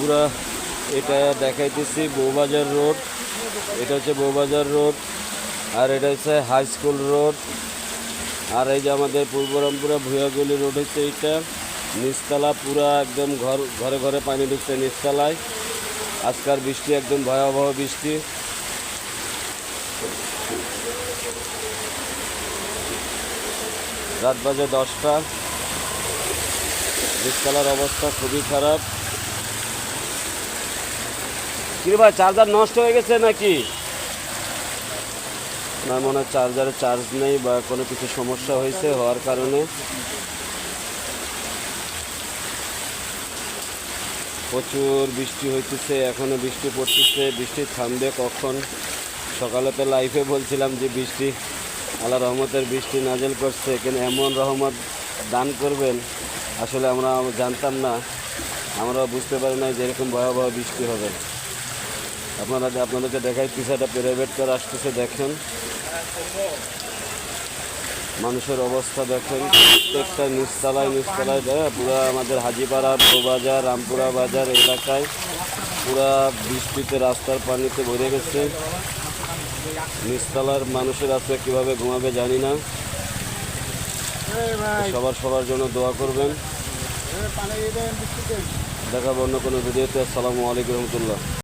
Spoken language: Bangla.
পুরা এটা দেখাইতেছি বউবাজার রোড। এটা হচ্ছে বউবাজার রোড, আর এটা হচ্ছে হাই স্কুল রোড। আর এই যে আমাদের পূর্ব রামপুরা ভুয়াগুলি রোড হচ্ছে এইটা। নিচতলা পুরা একদম ঘরে ঘরে পানি ঢুকছে নিচতলায়। আজকাল বৃষ্টি একদম ভয়াবহ বৃষ্টি। রাত বাজে 10টা। নিচতলার অবস্থা খুবই খারাপ। কি ভাই, চার্জার নষ্ট হয়ে গেছে নাকি? না, মনে হয় চার্জারে চার্জ নেই বা কোনো কিছু সমস্যা হয়েছে, হওয়ার কারণে প্রচুর বৃষ্টি হইতেছে। এখনও বৃষ্টি পড়তেছে। বৃষ্টি থামবে কখন? সকালে তো লাইফে বলছিলাম যে বৃষ্টি, আল্লাহ রহমতের বৃষ্টি নাজেল করছে, কিন্তু এমন রহমত দান করবেন আসলে আমরা জানতাম না। আমরাও বুঝতে পারি না যে এরকম ভয়াবহ বৃষ্টি হবে। আপনাদেরকে দেখাইতেছে, একটা প্রাইভেট কার আসতেছে, দেখেন মানুষের অবস্থা দেখেন। প্রত্যেকটা নিচতলায় পুরো আমাদের হাজিপাড়া, বউবাজার, রামপুরা বাজার এলাকায় পুরা বৃষ্টিতে রাস্তার পানিতে ভরে গেছে। নিচতলার মানুষের আজকে কীভাবে ঘুমাবে জানি না। সবার জন্য দোয়া করবেন। দেখাবো অন্য কোনো ভিডিওতে। আসসালামু আলাইকুম রহমতুল্লাহ।